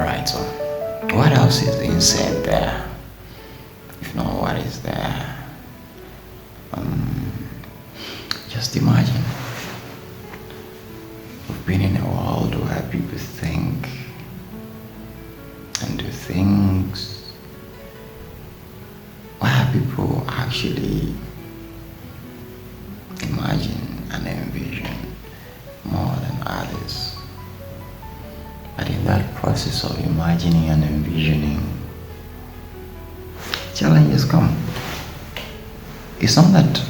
Alright, so what else is inside there? If not, what is there? Just imagine we've been in a world where people think and do things, where people actually imagine and envision more than others. But in that process of imagining and envisioning, challenges come. It's not that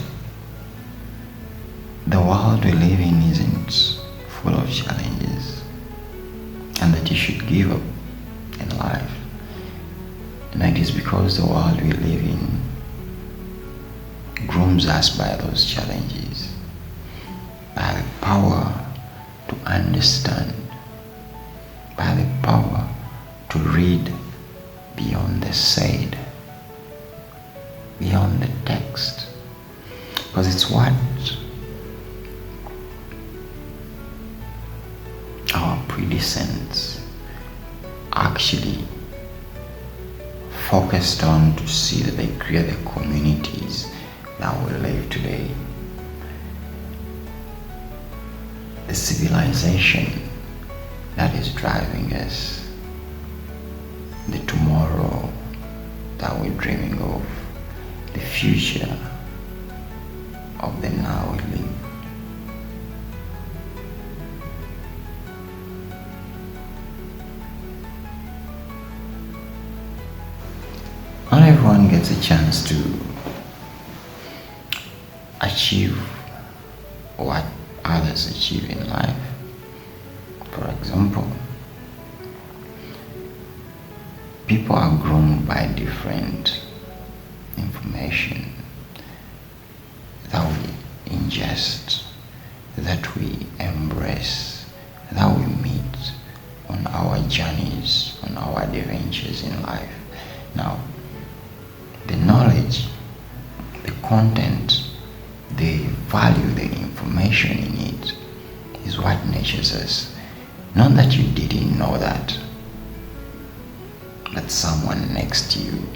the world we live in isn't full of challenges and that you should give up in life. And that is because the world we live in grooms us by those challenges, by the power to understand, by the power to read beyond the said, beyond the text, because it's what our predecessors actually focused on to see that they create the communities that we live today. The civilization that is driving us, the tomorrow that we're dreaming of, the future of the now we live. Not everyone gets a chance to achieve what others achieve in life. For example, people are groomed by different information that we ingest, that we embrace, that we meet on our journeys, on our adventures in life. Now, the knowledge, the content, the value, the information in it is what nurtures us. Not that you didn't know that someone next to you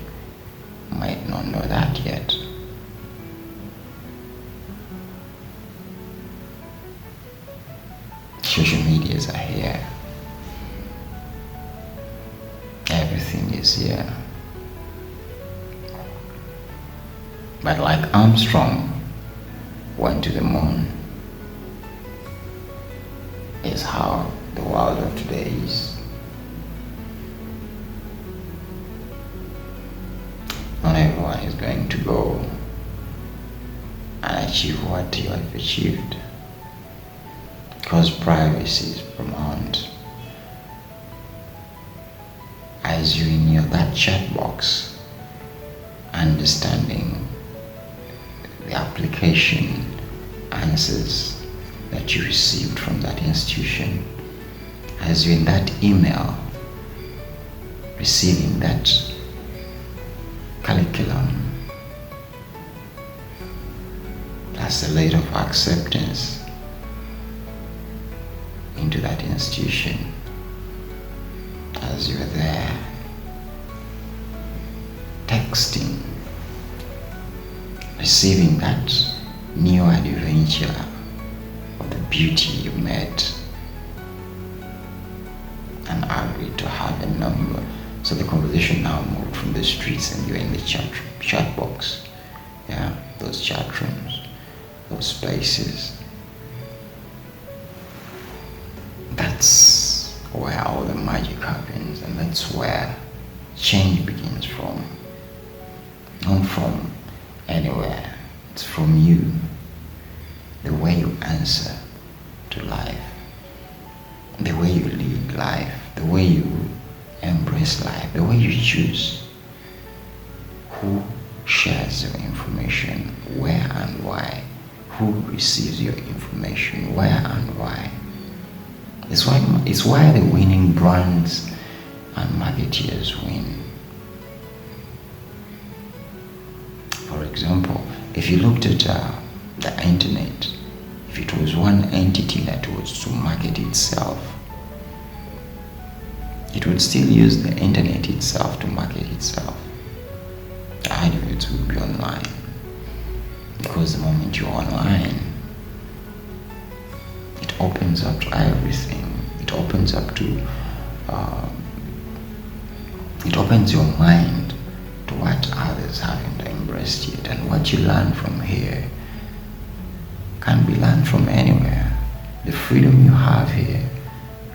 might not know that yet. Social medias are here. Everything is here. But like Armstrong went to the moon, is how the world of today is. Not everyone is going to go and achieve what you have achieved, because privacy is paramount. As you in that chat box, understanding the application answers that you received from that institution, as you in that email receiving that curriculum, plus a letter of acceptance into that institution, as you are there texting, receiving that new adventure of the beauty you met and agreed to have a number. So the conversation now moved from the streets and you're in the chat box. Yeah, those chat rooms, those spaces. That's where all the magic happens, and that's where change begins from. Not from anywhere, it's from you. The way you answer to life, the way you lead life, the way you embrace life, the way you choose who shares your information, where and why, who receives your information, where and why. It's why the winning brands and marketeers win. For example, if you looked at the internet, if it was one entity that was to market itself, it would still use the internet itself to market itself. The adverts would be online, because the moment you're online, it opens up to everything. It opens up to it opens your mind to what others haven't embraced yet, and what you learn from here can be learned from anywhere. The freedom you have here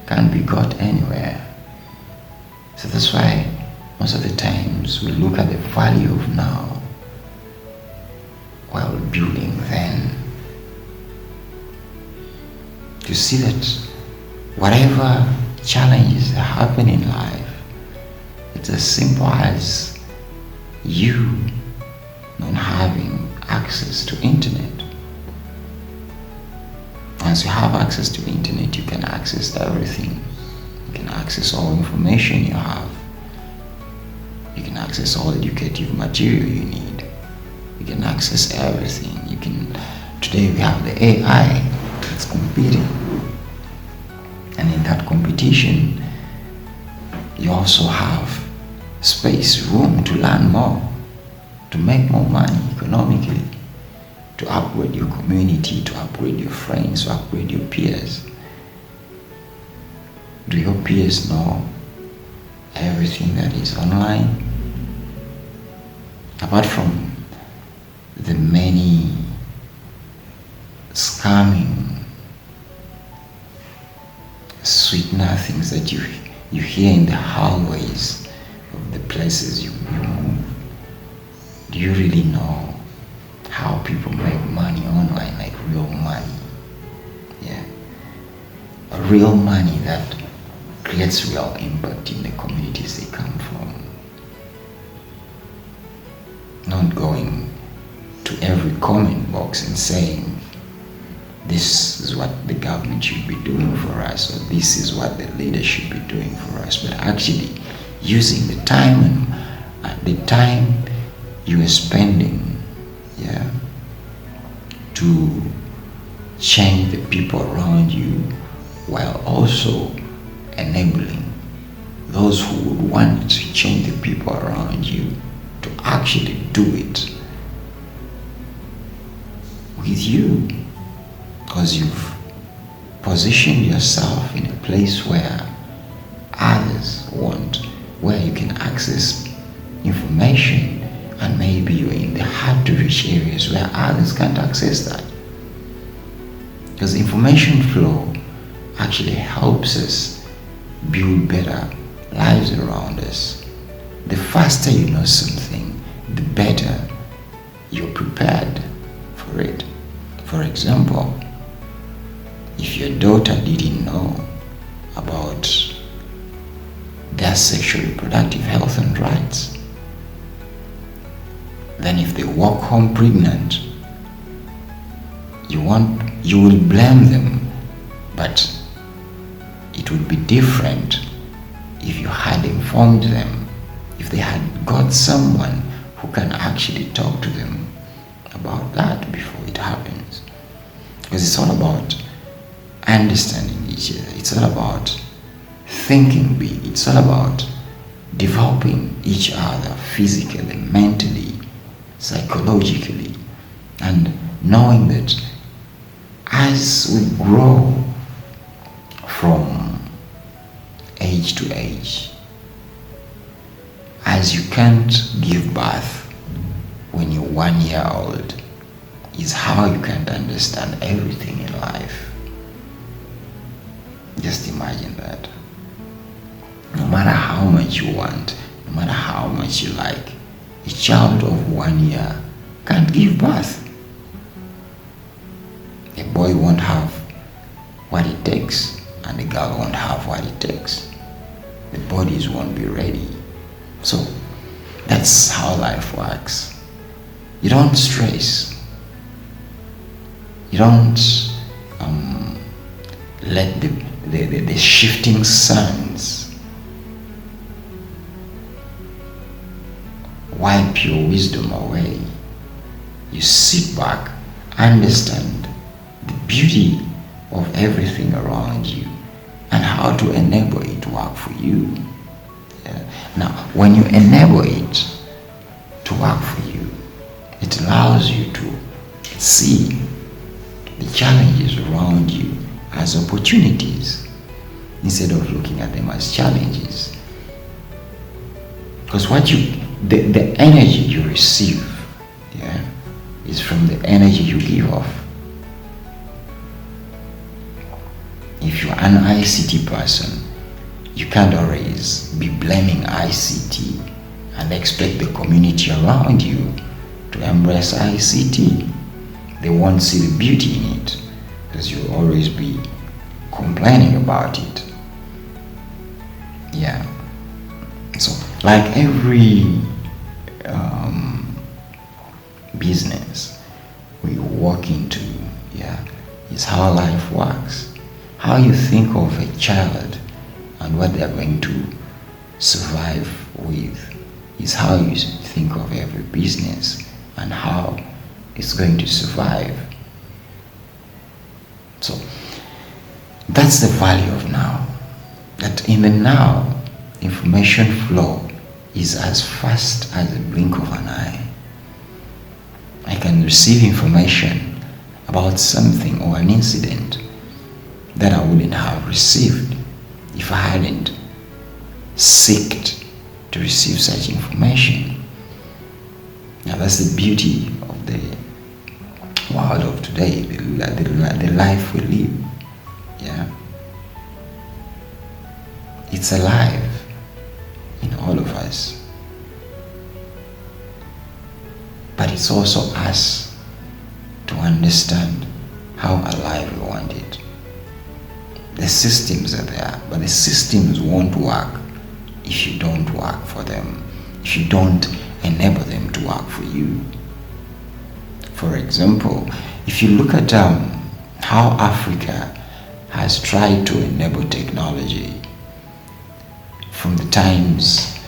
can't be got anywhere. So that's why most of the times we look at the value of now while building then, to see that whatever challenges happen in life, it's as simple as you not having access to internet. Once you have access to internet, you can access everything. You can access all information you have. You can access all educative material you need. You can access everything. Today we have the AI that's competing. And in that competition, you also have space, room to learn more, to make more money economically, to upgrade your community, to upgrade your friends, to upgrade your peers. Do your peers know everything that is online? Apart from the many scamming, sweet nothings that you hear in the hallways of the places you move, do you really know how people make money online, like real money? Yeah, a real money that creates real impact in the communities they come from. Not going to every comment box and saying, this is what the government should be doing for us, or this is what the leaders should be doing for us, but actually using the time and the time you are spending, yeah, to change the people around you, while also enabling those who would want to change the people around you to actually do it with you, because you've positioned yourself in a place where others want, where you can access information, and maybe you're in the hard to reach areas where others can't access that. Because information flow actually helps us build better lives around us. The faster you know something, the better you're prepared for it. For example, if your daughter didn't know about their sexual reproductive health and rights, then if they walk home pregnant, you will blame them, but it would be different if you had informed them, if they had got someone who can actually talk to them about that before it happens. Because it's all about understanding each other. It's all about thinking big. It's all about developing each other physically, mentally, psychologically, and knowing that as we grow from age to age, as you can't give birth when you're 1 year old, is how you can't understand everything in life. Just imagine that. No matter how much you want, no matter how much you like, a child of 1 year can't give birth. A boy won't have what it takes, and a girl won't have what it takes. The bodies won't be ready. So that's how life works. You don't stress. You don't let the shifting sands wipe your wisdom away. You sit back, understand the beauty of everything around you, and how to enable it to work for you. Now, when you enable it to work for you, it allows you to see the challenges around you as opportunities instead of looking at them as challenges. Because the energy you receive, is from the energy you give off. If you're an ICT person, you can't always be blaming ICT and expect the community around you to embrace ICT. They won't see the beauty in it because you'll always be complaining about it. So like every business we walk into, is how life works. How you think of a child and what they're going to survive with is how you think of every business and how it's going to survive. So that's the value of now. That in the now, information flow is as fast as a blink of an eye. I can receive information about something or an incident that I wouldn't have received if I hadn't sought to receive such information. Now that's the beauty of the world of today, the life we live. It's alive in all of us, but it's also us to understand how alive we want it. The systems are there, but the systems won't work if you don't work for them, if you don't enable them to work for you. For example, if you look at how Africa has tried to enable technology from the times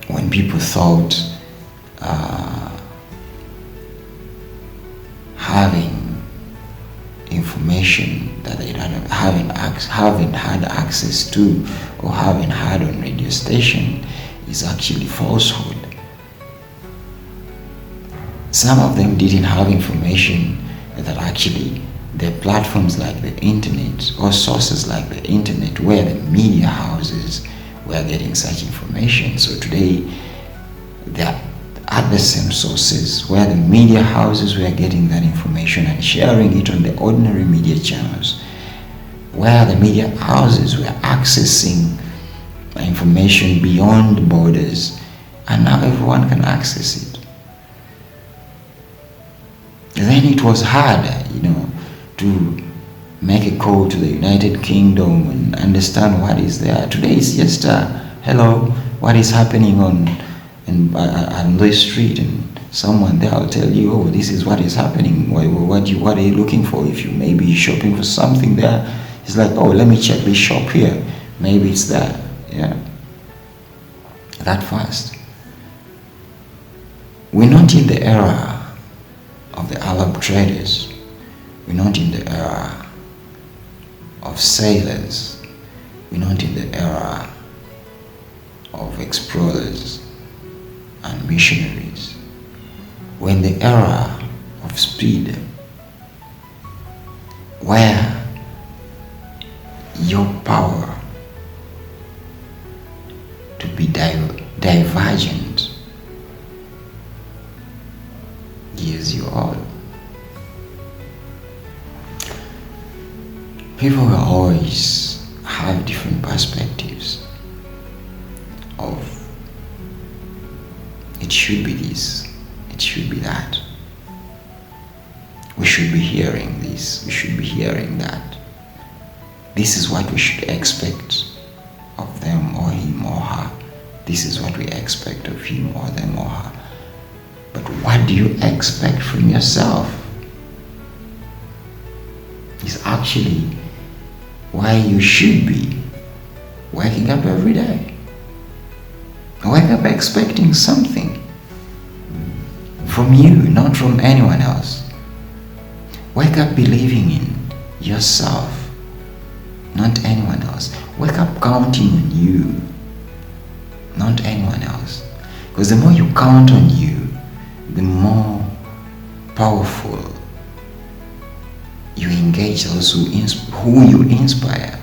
when people thought having information that they haven't had access to or haven't had on radio station is actually falsehood. Some of them didn't have information that actually there are platforms like the internet or sources like the internet where the media houses were getting such information. So today there are other same sources where the media houses were getting that information and sharing it on the ordinary media channels, where the media houses were accessing information beyond borders, and now everyone can access it. Then it was harder, to make a call to the United Kingdom and understand what is there. Today it's just hello, what is happening on this street, and someone there will tell you, oh, this is what is happening. What are you looking for? If you may be shopping for something there, it's like, oh, let me check this shop here. Maybe it's there. That fast. We're not in the era of the Arab traders. We're not in the era of sailors. We're not in the era of explorers and missionaries. We're in the era of speed, where your power to be divergent gives you all. People will always have different perspectives of it should be this, it should be that. We should be hearing this, we should be hearing that. This is what we should expect of them or him or her. This is what we expect of him or them or her. But what do you expect from yourself? Is actually why you should be waking up every day. Wake up expecting something from you, not from anyone else. Wake up believing in yourself not anyone else. Wake up counting on you, not anyone else. Because the more you count on you, the more powerful you engage those who you inspire.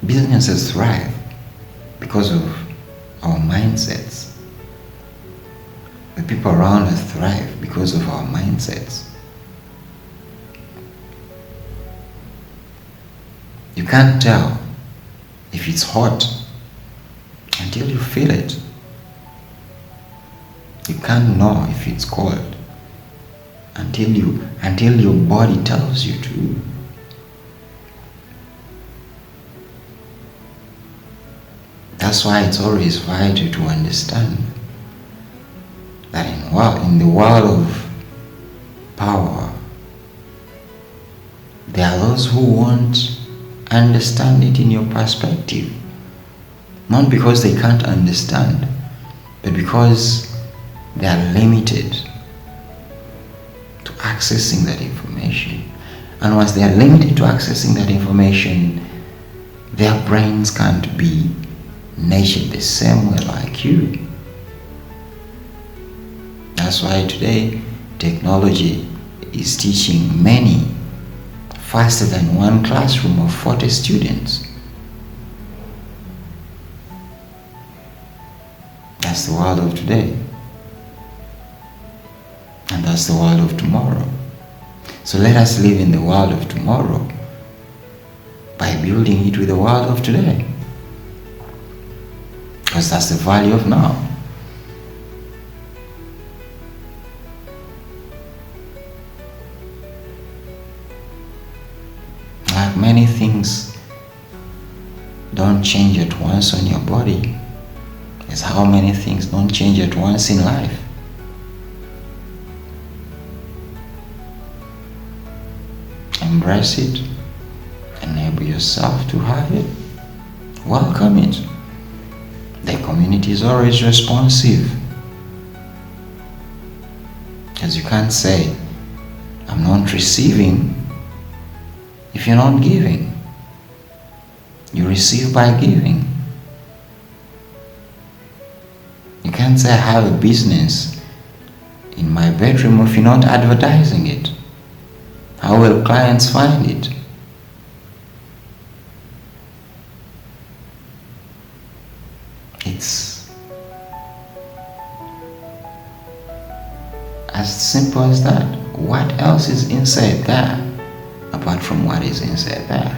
Businesses thrive because of our mindsets. The people around us thrive because of our mindsets. You can't tell if it's hot until you feel it. You can't know if it's cold until your body tells you to. That's why it's always vital to understand that in the world of power, there are those who won't understand it in your perspective. Not because they can't understand, but because they are limited to accessing that information. And once they are limited to accessing that information, their brains can't be nurtured the same way like you. That's why today technology is teaching many faster than one classroom of 40 students. That's the world of today. And that's the world of tomorrow. So let us live in the world of tomorrow by building it with the world of today. Because that's the value of now. Like many things don't change at once on your body, it's how many things don't change at once in life. Embrace it, enable yourself to have it, welcome it. The community is always responsive. Because you can't say, I'm not receiving, if you're not giving. You receive by giving. You can't say I have a business in my bedroom if you're not advertising it. How will clients find it? It's as simple as that. What else is inside there apart from what is inside there?